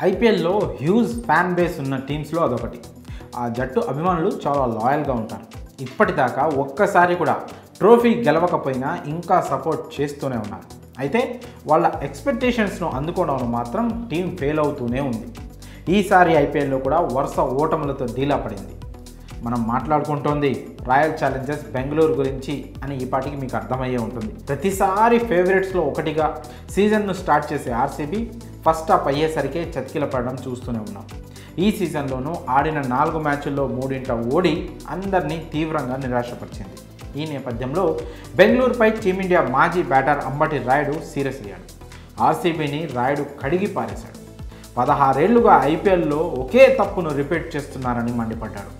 ఐపీఎల్లో huge fan base ఉన్న టీమ్స్లో అదొకటి. ఆ జట్టు అభిమానులు చాలా లాయల్గా ఉంటారు. ఇప్పటిదాకా ఒక్కసారి కూడా ట్రోఫీ గెలవకపోయినా ఇంకా సపోర్ట్ చేస్తూనే ఉన్నారు. అయితే వాళ్ళ ఎక్స్పెక్టేషన్స్ను అందుకోవడంలో మాత్రం టీం ఫెయిల్ అవుతూనే ఉంది. ఈసారి ఐపీఎల్లో కూడా వరుస ఓటములతో డీలా పడింది. మనం మాట్లాడుకుంటోంది రాయల్ ఛాలెంజర్స్ బెంగళూరు గురించి అని ఈ పాటికి మీకు అర్థమయ్యే ఉంటుంది. ప్రతిసారి ఫేవరెట్స్లో ఒకటిగా సీజన్ను స్టార్ట్ చేసే ఆర్సీబీ ఫస్ట్ హాఫ్ అయ్యేసరికే చతికిల పడడం చూస్తూనే ఉన్నాం. ఈ సీజన్లోనూ ఆడిన 4 మ్యాచ్ల్లో 3 ఓడి అందరినీ తీవ్రంగా నిరాశపరిచింది. ఈ నేపథ్యంలో బెంగళూరుపై టీమిండియా మాజీ బ్యాటర్ అంబటి రాయుడు సీరియస్ అయ్యాడు. ఆర్సీబీని రాయుడు కడిగి పారేశాడు. 16 ఏళ్లుగా ఐపీఎల్లో ఒకే తప్పును రిపీట్ చేస్తున్నారని మండిపడ్డాడు.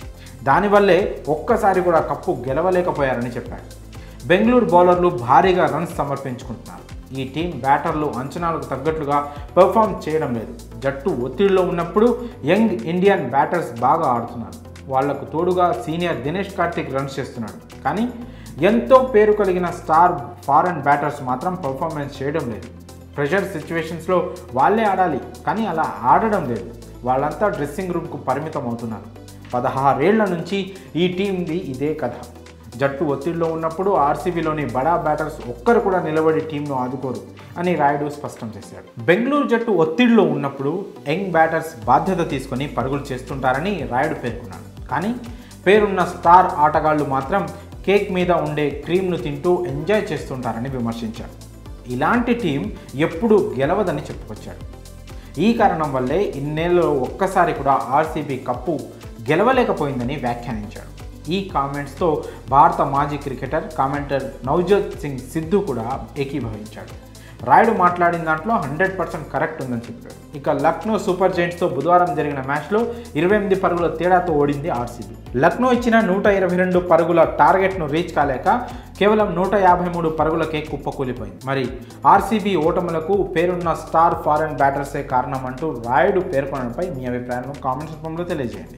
దానివల్లే ఒక్కసారి కూడా కప్పు గెలవలేకపోయారని చెప్పాడు. బెంగళూరు బౌలర్లు భారీగా రన్స్ సమర్పించుకుంటున్నారు. ఈ టీం బ్యాటర్లు అంచనాలకు తగ్గట్లుగా పెర్ఫామ్ చేయడం లేదు. జట్టు ఒత్తిడిలో ఉన్నప్పుడు యంగ్ ఇండియన్ బ్యాటర్స్ బాగా ఆడుతున్నారు. వాళ్లకు తోడుగా సీనియర్ దినేష్ కార్తిక్ రన్స్ చేస్తున్నాడు. కానీ ఎంతో పేరు కలిగిన స్టార్ ఫారెన్ బ్యాటర్స్ మాత్రం పర్ఫార్మెన్స్ చేయడం లేదు. ప్రెషర్ సిచ్యువేషన్స్లో వాళ్ళే ఆడాలి, కానీ అలా ఆడడం లేదు. వాళ్ళంతా డ్రెస్సింగ్ రూమ్కు పరిమితం అవుతున్నారు. 16 ఏళ్ల నుంచి ఈ టీంది ఇదే కథ. జట్టు ఒత్తిడిలో ఉన్నప్పుడు ఆర్సీబీలోని బడా బ్యాటర్స్ ఒక్కరు కూడా నిలబడి టీంను ఆదుకోరు అని రాయుడు స్పష్టం చేశాడు. బెంగళూరు జట్టు ఒత్తిడిలో ఉన్నప్పుడు యంగ్ బ్యాటర్స్ బాధ్యత తీసుకొని పరుగులు చేస్తుంటారని రాయుడు పేర్కొన్నాడు. కానీ పేరున్న స్టార్ ఆటగాళ్లు మాత్రం కేక్ మీద ఉండే క్రీమ్ను తింటూ ఎంజాయ్ చేస్తుంటారని విమర్శించాడు. ఇలాంటి టీం ఎప్పుడూ గెలవదని చెప్పుకొచ్చాడు. ఈ కారణం వల్లే ఇన్నేళ్ళలో ఒక్కసారి కూడా ఆర్సీబీ కప్పు గెలవలేకపోయిందని వ్యాఖ్యానించాడు. ఈ కామెంట్స్తో భారత మాజీ క్రికెటర్ కామెంటర్ నవజోత్ సింగ్ సిద్ధు కూడా ఏకీభవించాడు. రాయుడు మాట్లాడిన దాంట్లో 100% కరెక్ట్ ఉందని చెప్పాడు. ఇక లక్నో సూపర్ జైంట్స్తో బుధవారం జరిగిన మ్యాచ్లో 28 పరుగుల తేడాతో ఓడింది ఆర్సీబీ. లక్నో ఇచ్చిన 122 పరుగుల టార్గెట్ను రీచ్ కాలేక కేవలం 153 పరుగులకే కుప్పకూలిపోయింది. మరి ఆర్సీబీ ఓటములకు పేరున్న స్టార్ ఫారెన్ బ్యాటర్సే కారణం అంటూ రాయుడు పేర్కొనడంపై మీ అభిప్రాయాలను కామెంట్స్ రూపంలో తెలియజేయండి.